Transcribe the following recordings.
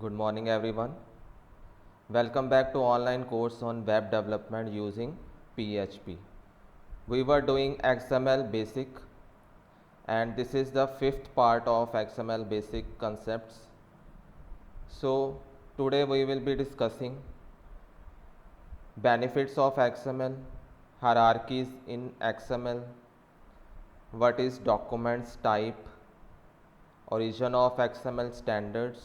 Good morning everyone. Welcome back to online course on web development using PHP. We were doing XML basic and this is the fifth part of XML basic concepts. So today we will be discussing benefits of XML, hierarchies in XML, what is documents type, origin of XML standards,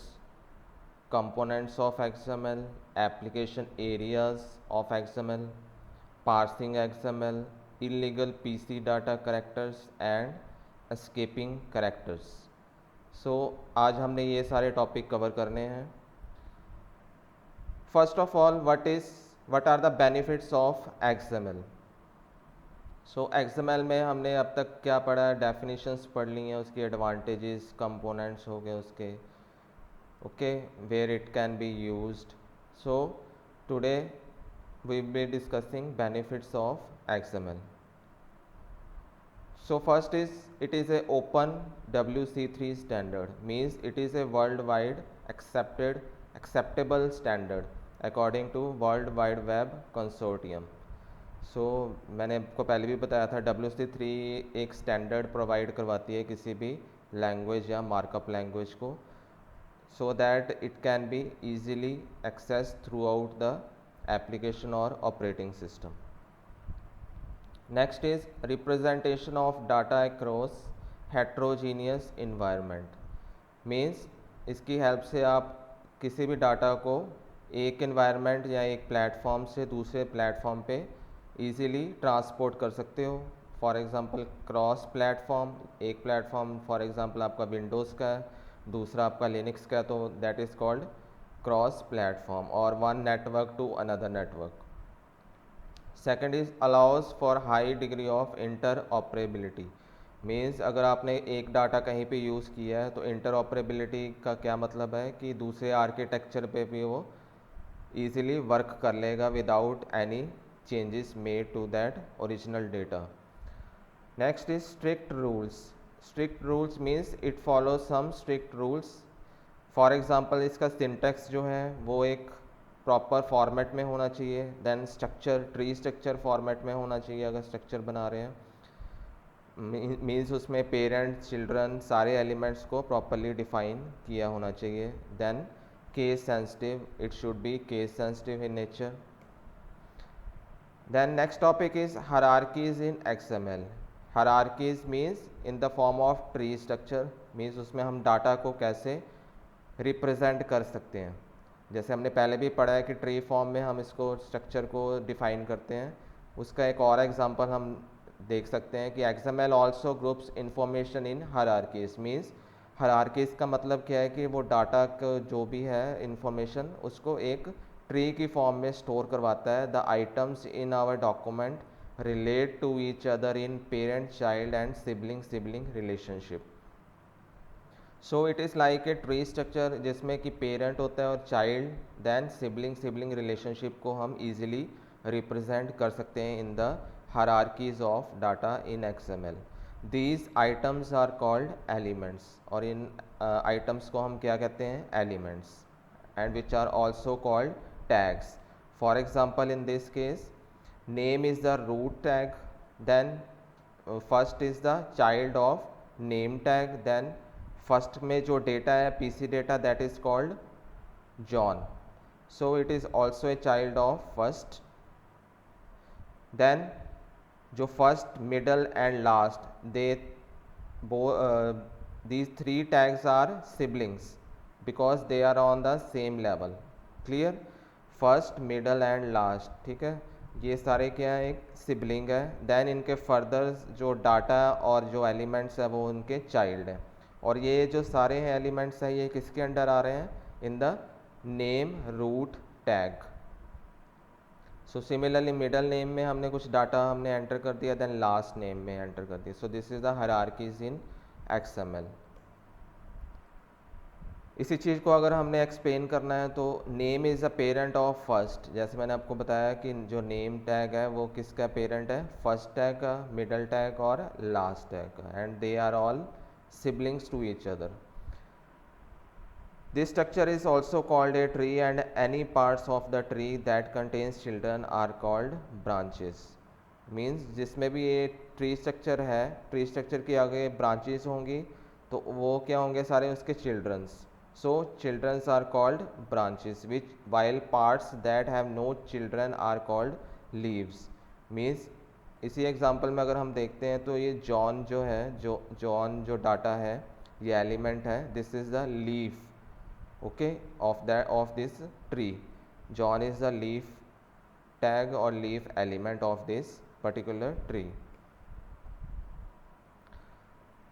components of XML, application areas of XML, parsing XML, illegal PC data characters and escaping characters. So आज हमने ये सारे topic cover करने हैं. First of all what are the benefits of XML. So XML में हमने अब तक क्या पढ़ा है, डेफिनेशंस पढ़ ली हैं, उसकी एडवांटेजेस, कंपोनेंट्स हो गए उसके, okay, where it can be used. So today we will be discussing benefits of XML. So first is it is a open WC3 standard, means it is a worldwide acceptable standard according to World Wide Web Consortium. So मैंने आपको पहले भी बताया था WC3 एक standard provide करवाती है किसी भी लैंग्वेज या मार्कअप लैंग्वेज को, so that it can be easily accessed throughout the application or operating system. Next is representation of data across heterogeneous environment, means इसकी हेल्प से आप किसी भी डाटा को एक environment या एक प्लेटफॉर्म से दूसरे प्लेटफॉर्म पे easily ट्रांसपोर्ट कर सकते हो. फॉर एग्ज़ाम्पल क्रॉस प्लेटफॉर्म, एक प्लेटफॉर्म फॉर एग्ज़ाम्पल आपका विंडोज़ का है, दूसरा आपका लिनक्स का, तो that is called cross platform, और one network to another network. Second is allows for high degree of interoperability, means अगर आपने एक डाटा कहीं पे यूज़ किया है तो इंटर ऑपरेबिलिटी का क्या मतलब है कि दूसरे आर्किटेक्चर पे भी वो ईजिली वर्क कर लेगा without any changes made to that original data. Next is strict rules. Strict rules means it follow some strict rules. For example इसका सिंटेक्स जो है वो एक प्रॉपर फॉर्मेट में होना चाहिए. Then structure, tree structure format में होना चाहिए अगर स्ट्रक्चर बना रहे हैं. मीन्स उसमें पेरेंट्स, चिल्ड्रन, सारे एलिमेंट्स को प्रॉपरली डिफाइन किया होना चाहिए. Then case sensitive, it should be case sensitive in nature. Then next topic is hierarchies in XML. Hierarchies means in the form of tree structure, means उसमें हम data को कैसे represent कर सकते हैं. जैसे हमने पहले भी पढ़ा है कि ट्री फॉर्म में हम इसको स्ट्रक्चर को डिफाइन करते हैं. उसका एक और एग्जांपल हम देख सकते हैं कि XML also groups information in hierarchies. Means hierarchies का मतलब क्या है कि वो डाटा का जो भी है इंफॉर्मेशन उसको एक ट्री की फॉर्म में स्टोर करवाता है. The items in our document relate to each other in parent child and sibling relationship. So it is like a tree structure जिसमें कि parent होता है और child, then sibling relationship को हम easily represent कर सकते हैं in the hierarchies of data in XML. These items are called elements, और इन items को हम क्या कहते हैं, elements, and which are also called tags. For example, in this case name is the root tag, then first is the child of name tag, then first में जो data है PC data, that is called John, so it is also a child of first. then जो first, middle and last, they these three tags are siblings because they are on the same level. clear? first, middle and last, ठीक है, ये सारे क्या है, एक sibling है. Then इनके फर्दर जो डाटा और जो एलिमेंट्स है वो उनके चाइल्ड हैं, और ये जो सारे हैं एलिमेंट्स हैं ये किसके अंडर आ रहे हैं, in the name root tag. So similarly middle name में हमने कुछ डाटा हमने एंटर कर दिया, देन लास्ट नेम में एंटर कर दिया. So this is the hierarchies in XML. इसी चीज़ को अगर हमने एक्सप्लेन करना है तो name is a parent of first. जैसे मैंने आपको बताया कि जो नेम टैग है वो किसका पेरेंट है, फर्स्ट टैग का, मिडल टैग और लास्ट टैग का, and they are all siblings to each other. This structure is also called a tree, and any parts of the tree that contains children are called branches. Means जिसमें भी ये tree structure है, tree structure के आगे branches होंगी तो वो क्या होंगे, सारे उसके childrens. So childrens are called branches, which while parts that have no children are called leaves. Means इसी एग्जांपल में अगर हम देखते हैं तो ये जॉन जो है, जॉन जो डाटा है, ये एलिमेंट है, this is the leaf, okay, of this tree. John is the leaf tag or leaf element of this particular tree.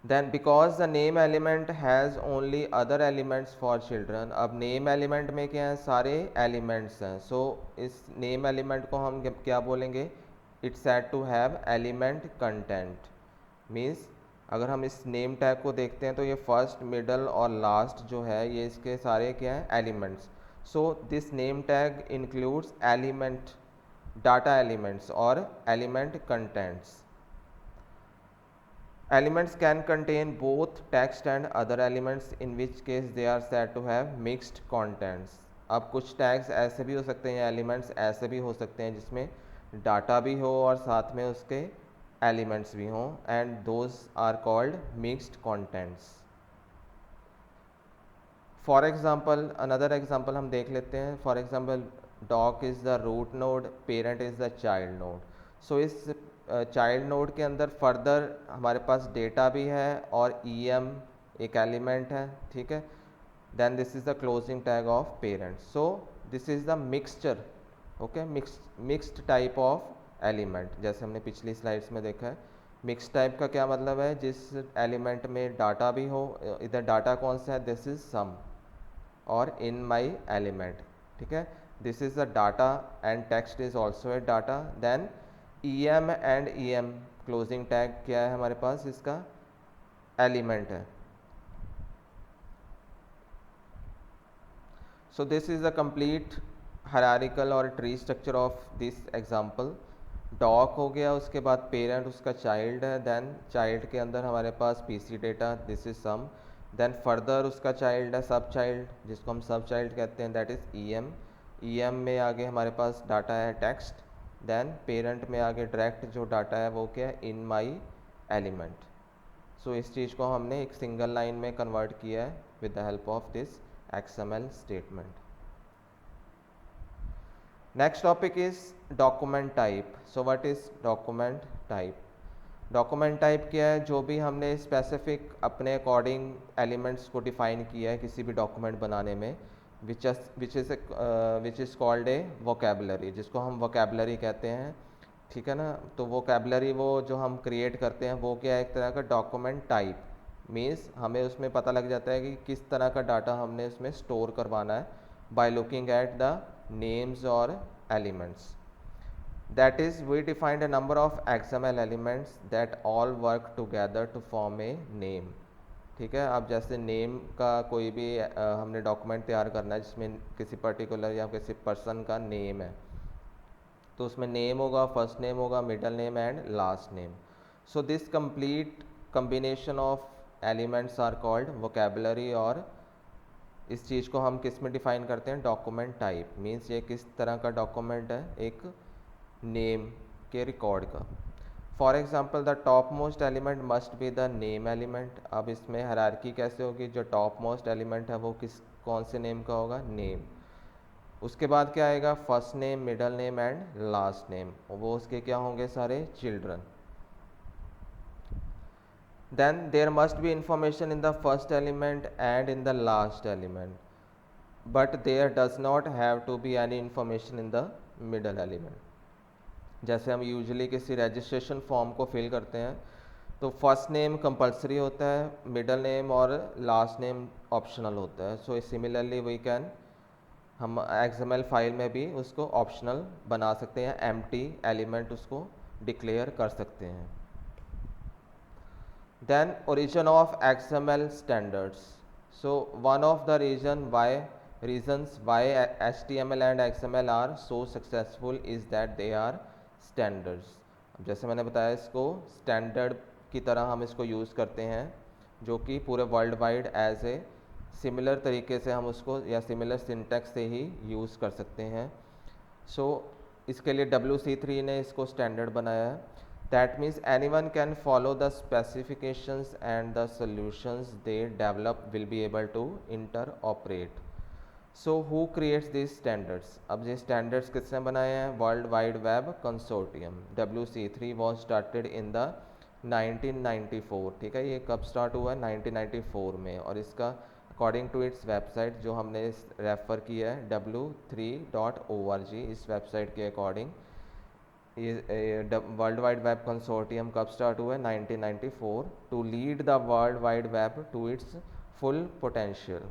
Then because the name element has only other elements for children, अब name element में क्या है, सारे elements हैं. So इस name element को हम क्या बोलेंगे, it's said to have element content. Means अगर हम इस नेम टैग को देखते हैं तो ये फर्स्ट, मिडल और लास्ट जो है ये इसके सारे क्या हैं, elements. So this name tag includes element, data elements और element contents. Elements can contain both text and other elements, in which case they are said to have mixed contents. अब कुछ टैग्स ऐसे भी हो सकते हैं, एलिमेंट्स ऐसे भी हो सकते हैं जिसमें डाटा भी हो और साथ में उसके एलिमेंट्स भी हों, and those are called mixed contents. For example, another example हम देख लेते हैं. For example, dog is the root node, parent is the child node. So इस चाइल्ड नोड के अंदर फर्दर हमारे पास डेटा भी है और em एक एलिमेंट है, ठीक है. Then this is the closing tag of parent. So this is the mixture, okay, mixed type of element. जैसे हमने पिछली स्लाइड्स में देखा है, मिक्स टाइप का क्या मतलब है, जिस एलिमेंट में डाटा भी हो, इधर डाटा कौन सा है, दिस इज सम और इन माई एलिमेंट, ठीक है. This is the data and text is also a data. Then em and em closing tag क्या है हमारे पास, इसका एलिमेंट है. So this is the complete hierarchical और tree structure of this example. Dog हो गया, उसके बाद पेरेंट उसका चाइल्ड है, देन चाइल्ड के अंदर हमारे पास PC data, this is some. Then further उसका चाइल्ड है, सब चाइल्ड, जिसको हम सब चाइल्ड कहते हैं, दैट इज़ em में आगे हमारे पास डाटा है टेक्स्ट. देन पेरेंट में आगे डायरेक्ट जो डाटा है वो क्या है, इन माई एलिमेंट. सो इस चीज़ को हमने एक सिंगल लाइन में कन्वर्ट किया है with the help of this XML statement. Next topic is document type. So what is document type? Document type क्या है, जो भी हमने स्पेसिफिक अपने अकॉर्डिंग एलिमेंट्स को डिफाइन किया है किसी भी डॉक्यूमेंट बनाने में, which is called a vocabulary, जिसको हम वोकेबलरी कहते हैं, ठीक है ना. तो वोकेबलरी वो जो हम क्रिएट करते हैं वो क्या है, एक तरह का डॉक्यूमेंट टाइप. मीन्स हमें उसमें पता लग जाता है कि किस तरह का डाटा हमने उसमें स्टोर करवाना है by looking at the names or elements. That is, we defined a number of XML elements that all work together to form a name. ठीक है. अब जैसे नेम का कोई भी हमने डॉक्यूमेंट तैयार करना है जिसमें किसी पर्टिकुलर या किसी पर्सन का नेम है, तो उसमें नेम होगा, फर्स्ट नेम होगा, middle name and last name. So this complete combination of elements are called vocabulary. और इस चीज़ को हम किस में डिफाइन करते हैं, डॉक्यूमेंट टाइप. मीन्स ये किस तरह का डॉक्यूमेंट है, एक नेम के रिकॉर्ड का. For example, the top most element must be the name element. अब इसमें हायरार्की कैसे होगी, जो टॉप मोस्ट एलिमेंट है वो कौन से नेम का होगा, नेम. उसके बाद क्या आएगा, first name, middle name and last name, वो उसके क्या होंगे, सारे children. Then there must be information in the first element and in the last element, but there does not have to be any information in the middle element. जैसे हम usually किसी registration form को fill करते हैं तो first name compulsory होता है, middle name और लास्ट नेम ऑप्शनल होता है. सो सिमिलरली वी कैन, हम XML फाइल में भी उसको ऑप्शनल बना सकते हैं, एम्प्टी एलिमेंट उसको डिक्लेयर कर सकते हैं. Then origin of XML standards. So one of the reasons why HTML and XML are so successful is that they are standards. जैसे मैंने बताया, इसको स्टैंडर्ड की तरह हम इसको यूज़ करते हैं, जो कि पूरे world wide as a similar तरीके से हम उसको या सिमिलर सिंटैक्स से ही यूज़ कर सकते हैं। सो इसके लिए WC3 ने इसको स्टैंडर्ड बनाया है। That means anyone can follow the specifications and the solutions they develop will be able to interoperate. So who creates this standards? अब ये स्टैंडर्ड्स किसने बनाए हैं? World wide web consortium. WC3 was started in the 1994। ठीक है, ये कब start हुआ है? 1994 में। और इसका अकॉर्डिंग टू इट्स वेबसाइट जो हमने रेफ़र किया है w3.org, इस वेबसाइट के अकॉर्डिंग ये वर्ल्ड वाइड वेब कंसोर्टियम कब स्टार्ट हुआ है? 1994, to lead the world wide web to its full potential.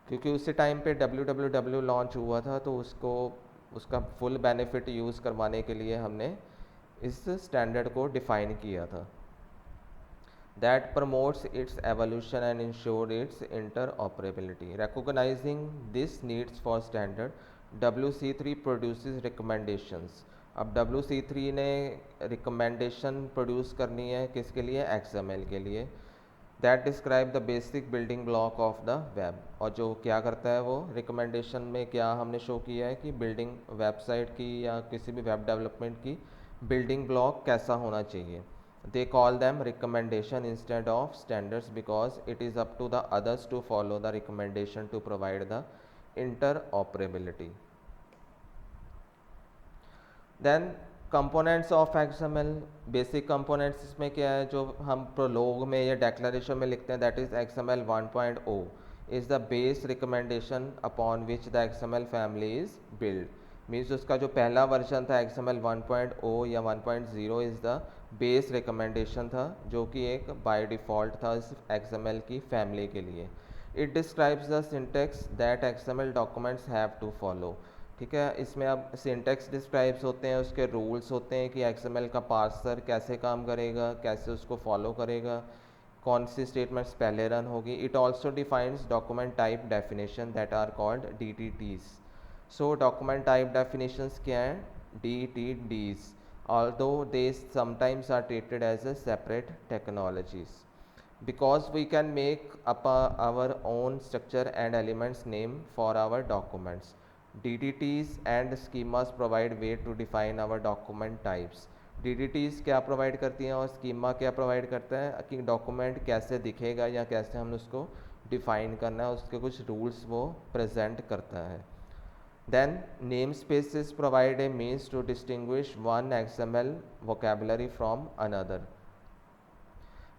क्योंकि उसी टाइम पे www लॉन्च हुआ था, तो उसका फुल बेनिफिट यूज़ करवाने के लिए हमने इस स्टैंडर्ड को डिफ़ाइन किया था। that promotes its evolution and ensure its interoperability. Recognizing this needs for standard, WC3 produces recommendations. अब WC3 ने रिकमेंडेशन प्रोड्यूस करनी है किसके लिए? XML के लिए। That describe the basic building block of the web. और जो क्या करता है वो रिकमेंडेशन में क्या हमने शो किया है कि बिल्डिंग वेबसाइट की या किसी भी वेब डेवलपमेंट की बिल्डिंग ब्लॉक कैसा होना चाहिए। They call them recommendation instead of standards because it is up to the others to follow the recommendation to provide the interoperability. Then components of XML, basic components इसमें क्या है जो हम prologue में या डेक्लरेशन में लिखते हैं, that is XML 1.0 is the base recommendation upon which the XML family is built. Means उसका जो पहला वर्जन था XML 1.0 या 1.0 इज़ द बेस रिकमेंडेशन था, जो कि एक बाय डिफ़ॉल्ट था इस XML की फैमिली के लिए। It describes the syntax that XML documents have to follow. ठीक है, इसमें अब सिंटेक्स डिस्क्राइब्स होते हैं, उसके रूल्स होते हैं कि XML का पार्सर कैसे काम करेगा, कैसे उसको फॉलो करेगा, कौन सी स्टेटमेंट्स पहले रन होगी। It also defines document type definition that are called DTTs। So document type definitions क्या हैं? DTDs, although they sometimes are treated as a separate technologies because we can make up our own structure and elements name for our documents. DTTs and schemas provide way to define our document types. DTTs क्या provide करती हैं और schema क्या provide करता है कि document कैसे दिखेगा या कैसे हम उसको डिफ़ाइन करना है, उसके कुछ रूल्स वो प्रेजेंट करता है। Then namespaces provide a means to distinguish one XML vocabulary from another.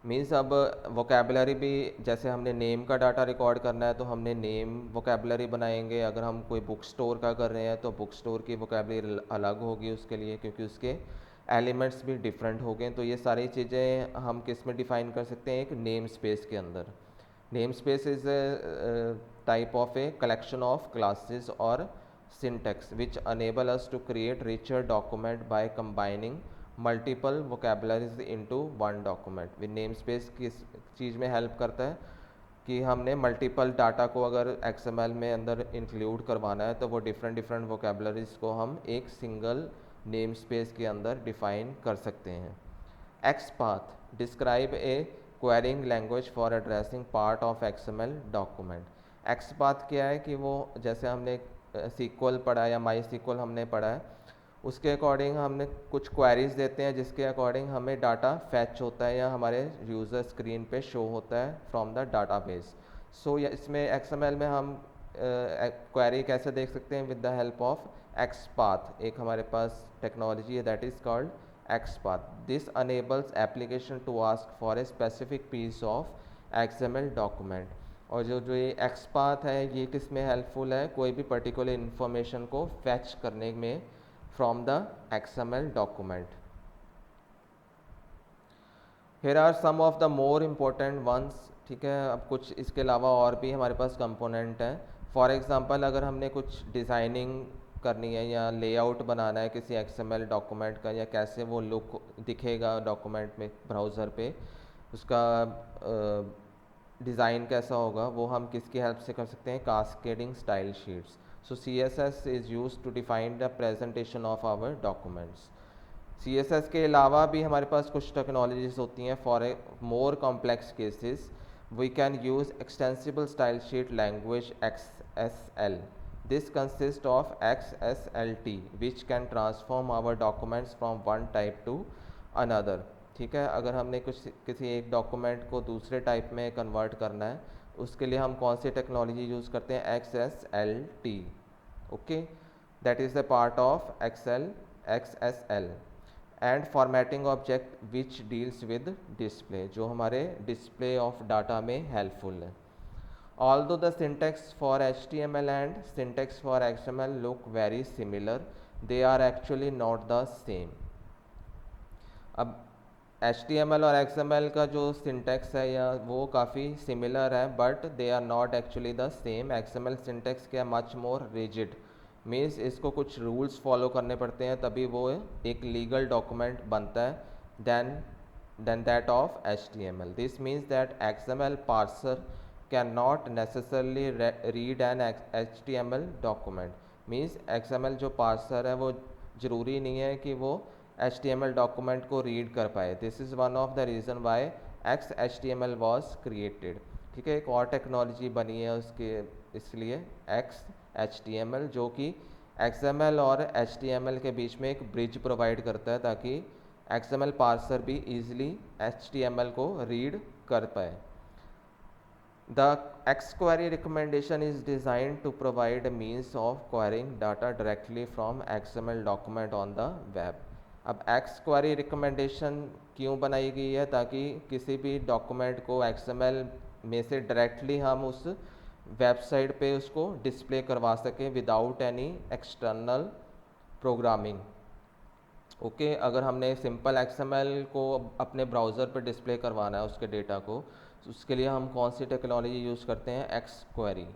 Means अब वोकेबलरी भी, जैसे हमने नेम का डाटा रिकॉर्ड करना है तो हमने नेम वोकेबलरी बनाएंगे। अगर हम कोई बुक स्टोर का कर रहे हैं तो बुक स्टोर की वोकेबलरी अलग होगी उसके लिए, क्योंकि उसके एलिमेंट्स भी डिफरेंट हो गए। तो ये सारी चीज़ें हम किस में डिफ़ाइन कर सकते हैं? एक नेम स्पेस के अंदर। Name space is type of a collection of classes और syntax which enable us to create richer document by combining multiple vocabularies into one document. with namespace किस चीज़ में हेल्प करता है कि हमने मल्टीपल डाटा को अगर XML में अंदर इंक्लूड करवाना है तो वो डिफरेंट वोकेबलरीज को हम एक सिंगल नेम स्पेस के अंदर डिफाइन कर सकते हैं। XPath describe A quarrying language for addressing part of XML document. XPath क्या है कि वो, जैसे हमने SQL पढ़ा है या MySQL हमने पढ़ा है, उसके अकॉर्डिंग हमने कुछ क्वेरीज देते हैं जिसके अकॉर्डिंग हमें डाटा फैच होता है या हमारे यूज़र स्क्रीन पे शो होता है फ्रॉम द डाटाबेस। सो इसमें XML में हम क्वेरी कैसे देख सकते हैं? With the help of XPath। एक हमारे पास टेक्नोलॉजी है that is called XPath। This enables application to ask for a specific piece of XML document. और जो ये XPath है ये किस में हेल्पफुल है? कोई भी पर्टिकुलर इन्फॉर्मेशन को फैच करने में from the XML document. Here are some of the more important ones. ठीक है, अब कुछ इसके अलावा और भी हमारे पास कंपोनेंट हैं। फॉर एग्जांपल अगर हमने कुछ डिज़ाइनिंग करनी है या लेआउट बनाना है किसी XML डॉक्यूमेंट का, या कैसे वो लुक दिखेगा डॉक्यूमेंट में ब्राउज़र पे, उसका डिज़ाइन कैसा होगा, वो हम किसकी हेल्प से कर सकते हैं? Cascading style sheets. So CSS is used to define the presentation of our documents. CSS के अलावा भी हमारे पास कुछ टेक्नोलॉजीज होती हैं for a more complex cases. We can use extensible style sheet language XSL. This consists of XSLT which can transform our documents from one type to another. ठीक है, अगर हमने कुछ किसी एक डॉक्यूमेंट को दूसरे टाइप में कन्वर्ट करना है उसके लिए हम कौन सी टेक्नोलॉजी यूज़ करते हैं? XSLT. Okay, that is the part of XSL. And formatting object which deals with display, जो हमारे डिस्प्ले ऑफ डाटा में हेल्पफुल है. Although the syntax for HTML and syntax for XML look very similar, they are actually not the same. अब HTML और XML का जो syntax है या वो काफ़ी सिमिलर है but they are not actually the same. XML syntax क्या मच मोर रिजिड, मीन्स इसको कुछ रूल्स फॉलो करने पड़ते हैं तभी वो एक लीगल डॉक्यूमेंट बनता है then that of HTML. This means that XML parser can not necessarily read an HTML document. Means XML जो पार्सर है वो ज़रूरी नहीं है कि वो HTML डॉक्यूमेंट को रीड कर पाए. This is one of the reason why XHTML was created. ठीक है, एक और टेक्नोलॉजी बनी है उसके इसलिए XHTML, जो कि XML और HTML के बीच में एक ब्रिज प्रोवाइड करता है ताकि XML पार्सर भी ईजिली HTML को रीड कर पाए. The XQuery recommendation is designed to provide a means of querying data directly from XML document on the web. अब XQuery recommendation क्यों बनाई गई है? ताकि किसी भी डॉक्यूमेंट को XML में से डायरेक्टली हम उस वेबसाइट पे उसको डिस्प्ले करवा सकें without any external programming. Okay, अगर हमने सिंपल XML को अपने ब्राउज़र पर डिस्प्ले करवाना है उसके डेटा को, तो उसके लिए हम कौन सी टेक्नोलॉजी यूज़ करते हैं? XQuery.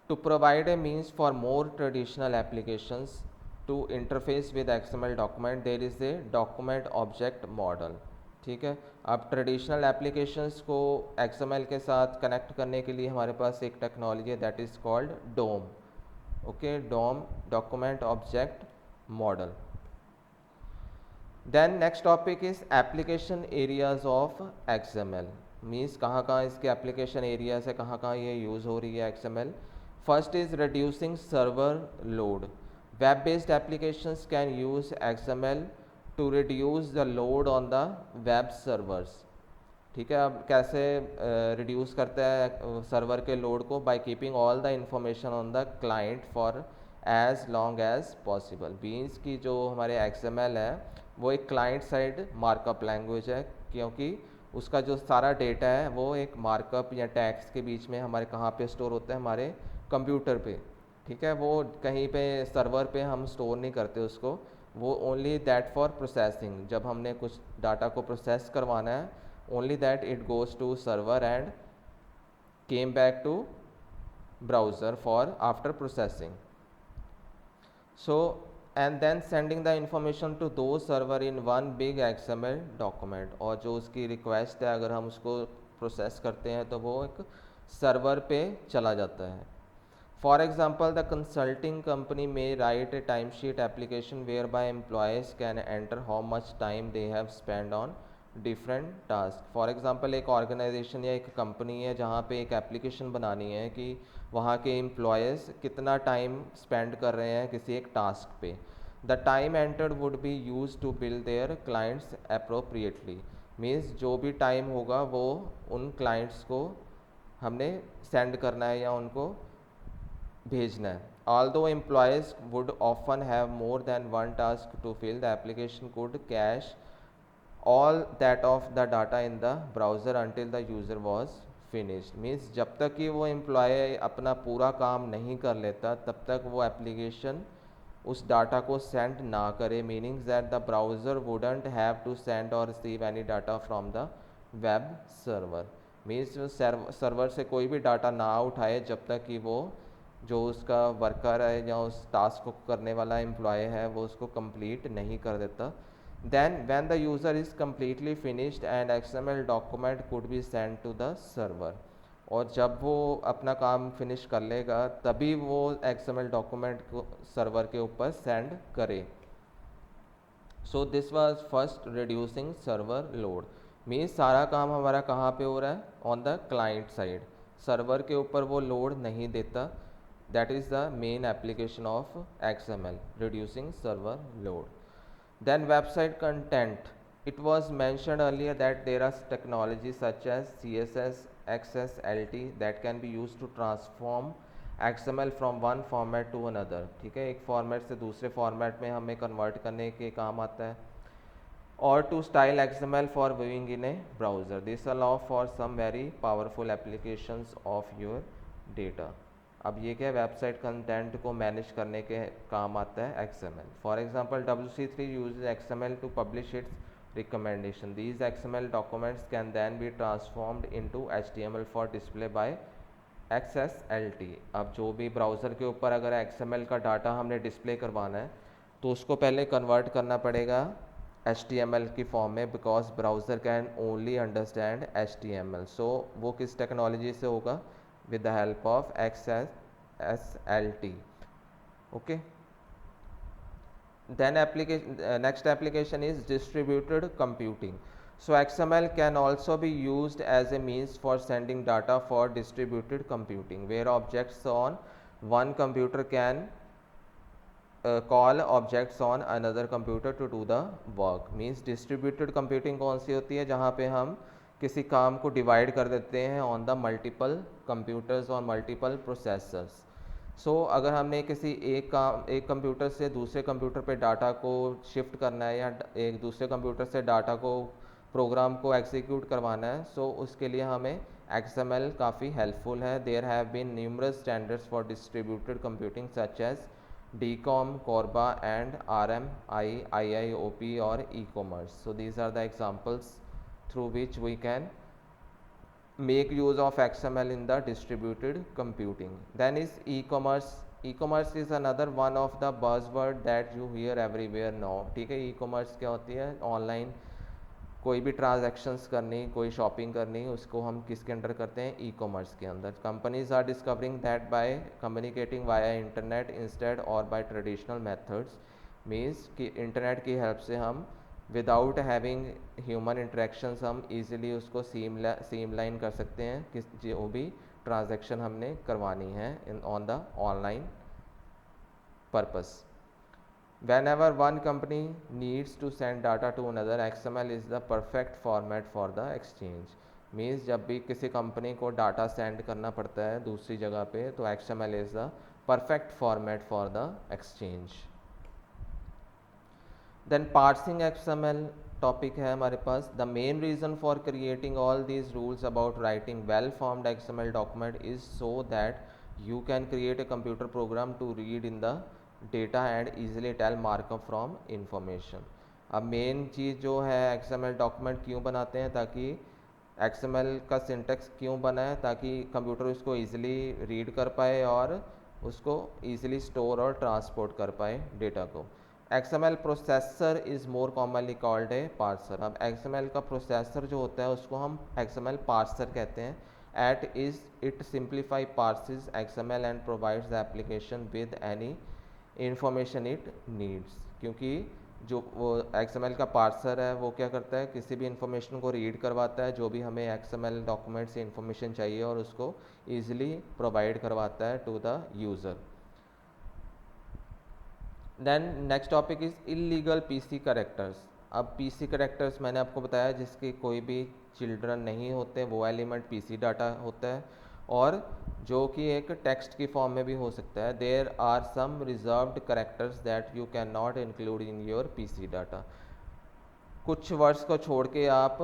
To provide a means for more traditional applications to interface with XML document there is a document object model. ठीक है, अब ट्रेडिशनल एप्लीकेशंस को XML के साथ कनेक्ट करने के लिए हमारे पास एक टेक्नोलॉजी है that is called DOM. Okay, DOM document object model. Then next topic is application areas of XML. Means कहाँ कहाँ इसके एप्लीकेशन एरियाज है, कहाँ कहाँ ये यूज़ हो रही है XML. First is reducing server load. Web based applications can use XML to reduce the load on the web servers. ठीक है, अब कैसे रिड्यूस करता है सर्वर के लोड को? By keeping all the information on the client for as long as possible. Means की जो हमारे XML है वो एक क्लाइंट साइड मार्कअप लैंग्वेज है, क्योंकि उसका जो सारा डेटा है वो एक मार्कअप या टैग्स के बीच में हमारे कहाँ पे स्टोर होता है? हमारे कंप्यूटर पे. ठीक है, वो कहीं पे सर्वर पे हम स्टोर नहीं करते उसको, वो ओनली दैट फॉर प्रोसेसिंग. जब हमने कुछ डाटा को प्रोसेस करवाना है only that it goes to server and came back to browser for after processing. So and then sending the information to the server in one big XML document. और जो उसकी request है अगर हम उसको प्रोसेस करते हैं तो वो एक सर्वर पे चला जाता है. For example, the consulting company may write a timesheet application whereby employees can enter how much time they have spent on different tasks. For example, एक organization या एक company है जहाँ पे एक application बनानी है कि वहाँ के employees कितना time spend कर रहे हैं किसी एक task पे. The time entered would be used to bill their clients appropriately. Means जो भी time होगा वो उन clients को हमने send करना है या उनको भेजना है. Although employees would often have more than one task to fill, the application could cache all that of the data in the browser until the user was finished. Means जब तक कि वो एम्प्लॉय अपना पूरा काम नहीं कर लेता तब तक वो एप्लीकेशन उस डाटा को सेंड ना करे. Meaning that the browser wouldn't have to send or receive any data from the web server. Means server से कोई भी डाटा ना उठाए जब तक कि वो जो उसका वर्कर है या उस टास्क को करने वाला एम्प्लॉय है वो उसको कंप्लीट नहीं कर देता. Then when the user is completely finished and XML document could be send to the server. और जब वो अपना काम फिनिश कर लेगा तभी वो XML डॉक्यूमेंट को सर्वर के ऊपर सेंड करे. So this was first reducing server load. Means सारा काम हमारा कहाँ पे हो रहा है, on the client side, server के ऊपर वो लोड नहीं देता. That is the main application of XML, reducing server load. Then website content. It was mentioned earlier that there are technologies such as CSS, XSLT that can be used to transform XML from one format to another. ठीक है, एक format से दूसरे format में हमें convert करने के काम आता है. Or to style XML for viewing in a browser. This allow for some very powerful applications of your data. अब ये क्या, वेबसाइट कंटेंट को मैनेज करने के काम आता है XML. For example WC3 uses XML to publish its recommendation. These XML documents can then be transformed into HTML for display by XSLT. अब जो भी ब्राउज़र के ऊपर अगर XML का डाटा हमने डिस्प्ले करवाना है तो उसको पहले कन्वर्ट करना पड़ेगा HTML की फॉर्म में, because browser can only understand HTML. सो वो किस टेक्नोलॉजी से होगा, with the help of XSLT. Okay, then next application is distributed computing. So XML can also be used as a means for sending data for distributed computing, where objects on one computer can call objects on another computer to do the work. Means distributed computing कौन सी होती है, जहाँ पे हम किसी काम को divide कर देते हैं ऑन द मल्टीपल कंप्यूटर्स और मल्टीपल प्रोसेसर्स. सो अगर हमने किसी एक कंप्यूटर से दूसरे कंप्यूटर पे डाटा को शिफ्ट करना है या एक दूसरे कंप्यूटर से डाटा को प्रोग्राम को एग्जीक्यूट करवाना है, सो उसके लिए हमें XML काफ़ी हेल्पफुल है. There have been numerous standards for distributed computing such as DCOM, Corba and RMI, IIOP और e-commerce. So these are the examples through which we can make use of XML in the distributed computing. Then is e-commerce. E-commerce is another one of the buzzword that you hear everywhere now. ठीक है, e-commerce क्या होती है, online कोई भी transactions करनी, कोई shopping करनी, उसको हम किसके अंडर करते हैं, ई-कॉमर्स के अंदर. Companies are discovering that by communicating via internet instead or by traditional methods. Means कि इंटरनेट की हेल्प से हम विदाउट हैविंग ह्यूमन इंटरेक्शंस हम इजीली उसको सीमलाइन कर सकते हैं किस जो भी ट्रांजैक्शन हमने करवानी है in on the online purpose. Whenever one company needs to send data to another, XML is the perfect format for the exchange. Means जब भी किसी कंपनी को डाटा सेंड करना पड़ता है दूसरी जगह पे, तो XML is the perfect format for the exchange. Then parsing XML topic है हमारे पास. The main reason for creating all these rules about writing well-formed XML document is so that you can create a computer program to read in the data and easily tell markup from information. अब main चीज़ जो है XML document क्यों बनाते हैं, ताकि XML का syntax क्यों बना है, ताकि कंप्यूटर उसको ईजिली रीड कर पाए और उसको ईजिली स्टोर और ट्रांसपोर्ट कर पाए डेटा को. XML processor is more commonly called a parser. अब XML का प्रोसेसर जो होता है उसको हम XML पार्सर कहते हैं. It simplify parses XML and provides the application with any information it needs. क्योंकि जो वो XML का पार्सर है वो क्या करता है, किसी भी इंफॉर्मेशन को रीड करवाता है जो भी हमें XML डॉक्यूमेंट से इंफॉर्मेशन चाहिए और उसको ईजिली प्रोवाइड करवाता है to the user. Then next topic is illegal PC characters. अब PC कैरेक्टर्स मैंने आपको बताया जिसके कोई भी चिल्ड्रन नहीं होते, वो एलिमेंट PC डाटा होता है और जो कि एक टेक्स्ट की फॉर्म में भी हो सकता है. There are some reserved characters that you can not include in your PC data. कुछ वर्ड्स को छोड़ के आप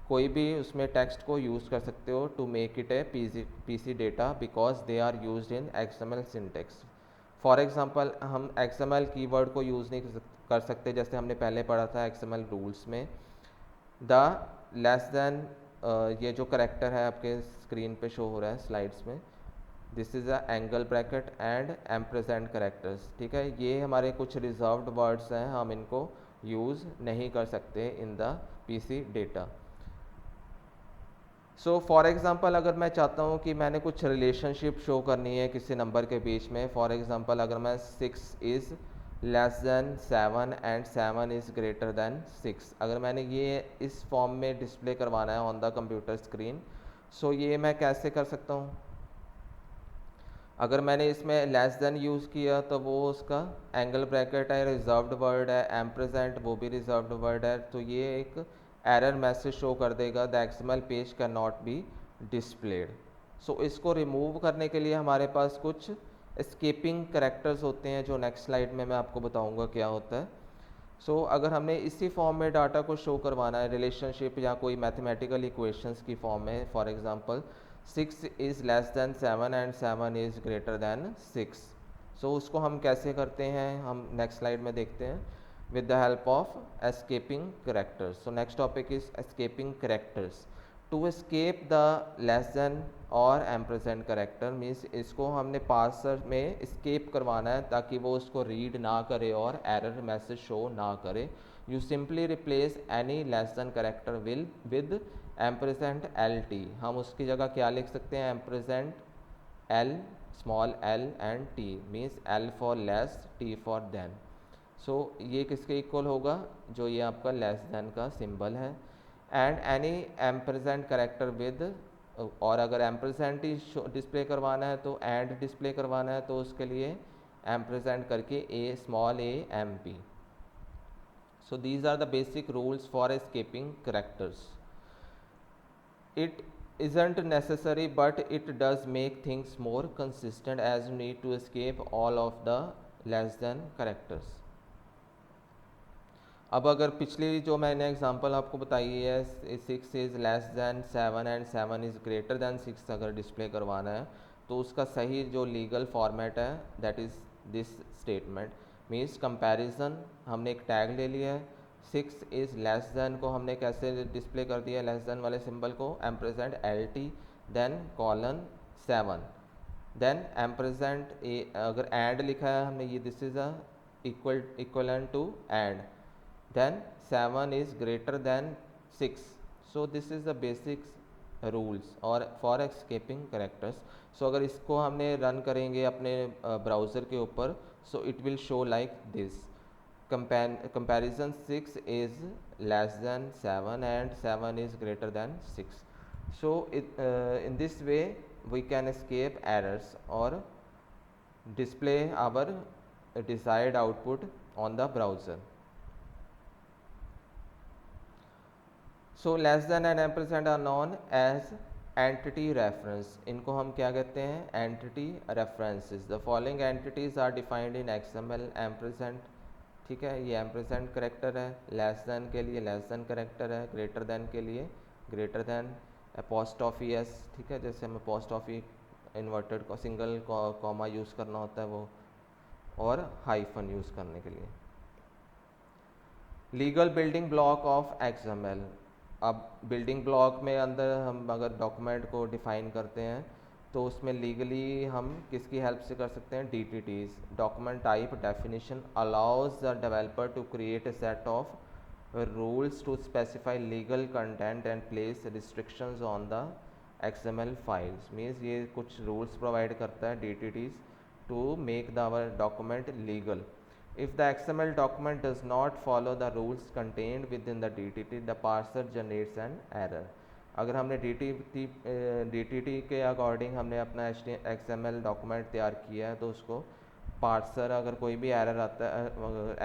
कोई भी उसमें टेक्स्ट को यूज़ कर सकते हो to make it a PC data because they are used in XML syntax. For example हम XML कीवर्ड को यूज़ नहीं कर सकते, जैसे हमने पहले पढ़ा था XML रूल्स में. द लेस देन ये जो करेक्टर है आपके स्क्रीन पे शो हो रहा है स्लाइड्स में, this is a angle bracket and ampersand characters. ठीक है, ये हमारे कुछ रिजर्व्ड वर्ड्स हैं, हम इनको यूज़ नहीं कर सकते in the PC data. So for example अगर मैं चाहता हूँ कि मैंने कुछ रिलेशनशिप शो करनी है किसी नंबर के बीच में, फॉर एग्जांपल अगर मैं 6 is less than 7 and 7 is greater than 6। अगर मैंने ये इस फॉर्म में डिस्प्ले करवाना है ऑन द कंप्यूटर स्क्रीन, सो ये मैं कैसे कर सकता हूँ? अगर मैंने इसमें लेस देन यूज़ किया तो वो उसका एंगल ब्रैकेट है, रिजर्व्ड वर्ड है, एम्प्रेजेंट वो भी रिजर्व्ड वर्ड है, तो ये एक एरर मैसेज शो कर देगा, the XML page can not be displayed. So इसको रिमूव करने के लिए हमारे पास कुछ एस्केपिंग करैक्टर्स होते हैं, जो नेक्स्ट स्लाइड में मैं आपको बताऊंगा क्या होता है। सो अगर हमने इसी फॉर्म में डाटा को शो करवाना है, रिलेशनशिप या कोई मैथमेटिकल इक्वेशंस की फॉर्म में, for example 6 is less than 7 and 7 is greater than 6, सो उसको हम कैसे करते हैं हम नेक्स्ट स्लाइड में देखते हैं, with the help of escaping characters. So next topic is escaping characters. To escape the less than और ampersand character means इसको हमने पार्सर में escape करवाना है ताकि वो उसको read ना करे और error message show ना करे. You simply replace any less than character will with ampersand lt. हम उसकी जगह क्या लिख सकते हैं? ampersand l, small l and t means l for less, t for than. सो ये किसके इक्वल होगा? जो ये आपका लेस देन का सिंबल है। And any ampersand character with, और अगर एम्परसेंट ही डिस्प्ले करवाना है तो एंड डिस्प्ले करवाना है तो उसके लिए एम्परसेंट करके A small A M P. So these are the basic rules for escaping characters. It isn't necessary, but it does make things more consistent as you need to escape all of the less than characters. अब अगर पिछली जो मैंने example आपको बताई है 6 is less than 7 and 7 is greater than 6 अगर display करवाना है तो उसका सही जो लीगल फॉर्मेट है that is this statement means comparison. हमने एक टैग ले लिया है, 6 इज़ लेस दैन को हमने कैसे डिस्प्ले कर दिया लेस दैन वाले सिंबल को, ampersand L T then colon 7 then ampersand A. अगर एंड लिखा है हमने ये this is a equal to and, then 7 is greater than 6. So this is the basic rules और for escaping characters. So अगर इसको हमने रन करेंगे अपने ब्राउज़र के ऊपर, so it will show like this. Comparison 6 is less than 7 and 7 is greater than 6. So in this way we can escape errors or display our desired output on the browser. So less than and ampersand are known as entity reference. इनको हम क्या कहते हैं? Entity references. The following entities are defined in XML. Ampersand, ठीक है, ये ampersand character है. Less than के लिए लेस देन करेक्टर है. ग्रेटर देन के लिए ग्रेटर देन. अपोस्ट्रोफी एस, ठीक है, जैसे हमें अपोस्ट्रोफी इन्वर्टेड को सिंगल कॉमा यूज़ करना होता है वो, और हाइफन यूज़ करने के लिए. Legal building block of XML. अब बिल्डिंग ब्लॉक में अंदर हम अगर डॉक्यूमेंट को डिफ़ाइन करते हैं तो उसमें लीगली हम किसकी हेल्प से कर सकते हैं? DTTs. Document type definition allows the developer to create a set of rules to specify legal content and place restrictions on the XML files. Means ये कुछ रूल्स प्रोवाइड करता है DTTs to make the our document legal. If the XML document does not follow the rules contained within the DTT, the parser generates an error. अगर हमने DTT के according हमने अपना XML document तैयार किया है तो उसको पार्सर अगर कोई भी एरर आता है,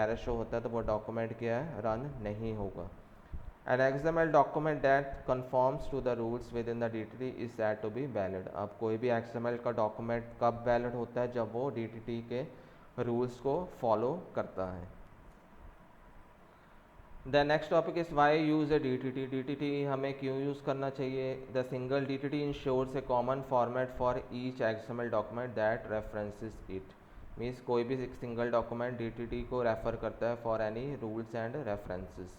एरर शो होता है तो वो डॉक्यूमेंट क्या है? रन नहीं होगा. An XML document that conforms to the rules within the DTT is said to be valid. अब कोई भी XML का डॉक्यूमेंट कब वैलिड होता है? जब वो DTT के रूल्स को फॉलो करता है. The next topic is why use a DTT. DTT हमें क्यों यूज़ करना चाहिए? The single DTT ensures a common format for each XML document that references it. Means कोई भी एक सिंगल डॉक्यूमेंट DTT को रेफर करता है for any rules and references.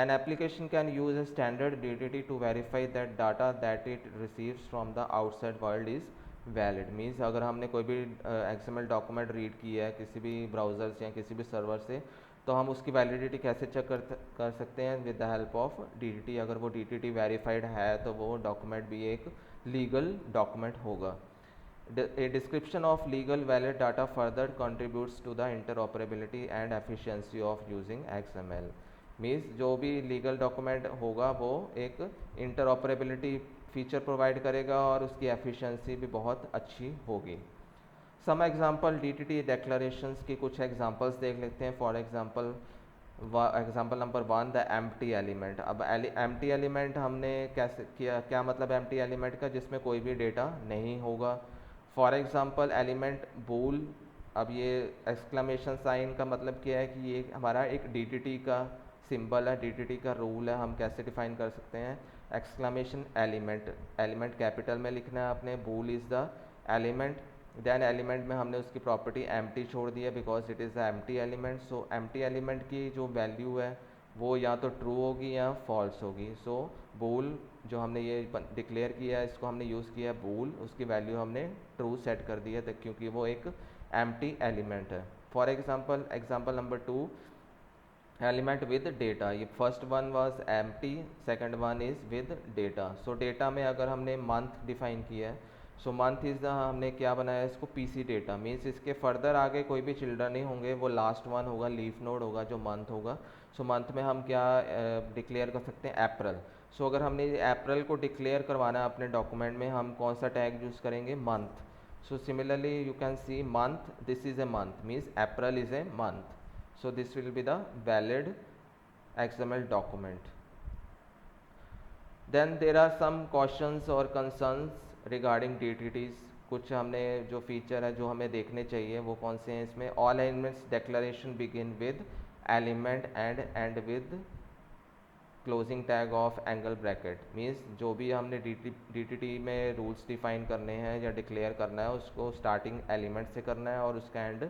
An application can use a standard DTT to verify that data that it receives from the outside world is valid. Means अगर हमने कोई भी XML डॉक्यूमेंट रीड किया है किसी भी ब्राउज़र से या किसी भी सर्वर से तो हम उसकी वैलिडिटी कैसे चेक कर सकते हैं? With the help of DTT. अगर वो DTT वेरीफाइड है तो वो डॉक्यूमेंट भी एक लीगल डॉक्यूमेंट होगा. A description of legal valid data further contributes to the interoperability and efficiency of using XML. Means जो भी लीगल डॉक्यूमेंट होगा वो एक इंटरऑपरेबिलिटी फीचर प्रोवाइड करेगा और उसकी एफिशिएंसी भी बहुत अच्छी होगी. सम एग्जांपल DTT डिक्लेरेशंस की कुछ एग्जांपल्स देख लेते हैं. For example number 1 the empty element. अब एम्प्टी एलिमेंट हमने कैसे किया, क्या मतलब एम्प्टी एलिमेंट का, जिसमें कोई भी डेटा नहीं होगा. फॉर एग्जांपल एलिमेंट बूल. अब ये एक्सक्लेमेशन साइन का मतलब क्या है कि ये हमारा एक DTT का सिंबल है, DTT का रूल है. हम कैसे डिफाइन कर सकते हैं, एक्सक्लेमेशन एलिमेंट कैपिटल में लिखना है आपने. Bool is the element. Then element में हमने उसकी प्रॉपर्टी एम्प्टी छोड़ दी है because it is the empty element. So empty element की जो वैल्यू है वो या तो ट्रू होगी या फॉल्स होगी. सो बूल जो हमने ये डिक्लेयर किया है, इसको हमने यूज़ किया है बूल, उसकी वैल्यू हमने ट्रू सेट कर दी है क्योंकि वो एक एम्प्टी एलिमेंट है. For example number 2 element with data. ये first one was empty, second one is with data. So data में अगर हमने मंथ डिफाइन किया है, सो मंथ इज़ द, हमने क्या बनाया है इसको पीसी डेटा. मीन्स इसके फर्दर आगे कोई भी चिल्ड्रन नहीं होंगे, वो लास्ट वन होगा, लीफ नोड होगा जो मंथ होगा. सो मंथ में हम क्या डिक्लेयर कर सकते हैं, अप्रैल. सो अगर हमने अप्रैल को डिक्लेयर करवाना है अपने डॉक्यूमेंट में, हम कौन सा टैग यूज़ करेंगे, month. So similarly you can see month, this is a month, means April is a month. So this will be the valid XML document. Then there are some cautions or concerns regarding DTTs. कुछ हमने जो feature है जो हमें देखने चाहिए वो कौन से हैं इसमें. All elements declaration begin with element and and with closing tag of angle bracket. Means जो भी हमने DTT में रूल्स डिफाइन करने हैं या डिक्लेयर करना है उसको स्टार्टिंग एलिमेंट से करना है और उसका एंड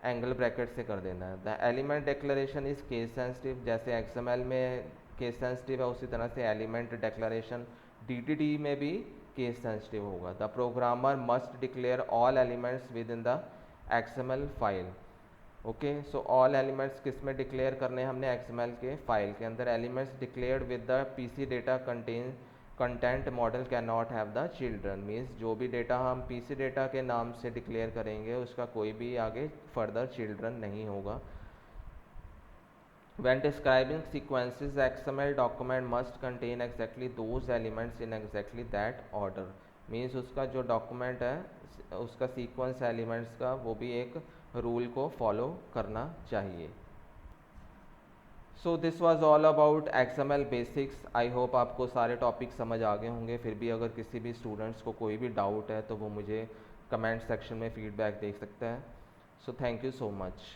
एंगल ब्रैकेट से कर देना है. The element declaration is case sensitive. जैसे XML में केस सेंसिटिव है उसी तरह से एलिमेंट डिक्लेरेशन DTT में भी केस सेंसिटिव होगा. The programmer must declare all elements with in the XML file. Okay, so all elements किस में डिक्लेयर करने हैं हमने, XML के फाइल के अंदर. Elements declared with the PC data content model can not have the children. Means जो भी डेटा हम PC डेटा के नाम से डिक्लेयर करेंगे उसका कोई भी आगे फर्दर चिल्ड्रन नहीं होगा. When describing sequences, XML document must contain exactly those elements in exactly that order. Means उसका जो डॉक्यूमेंट है उसका सीक्वेंस एलिमेंट्स का वो भी एक रूल को फॉलो करना चाहिए. So this was all about XML basics. I hope आपको सारे टॉपिक समझ आ गए होंगे. फिर भी अगर किसी भी स्टूडेंट्स को कोई भी डाउट है तो वो मुझे कमेंट सेक्शन में फीडबैक दे सकता है. So thank you so much.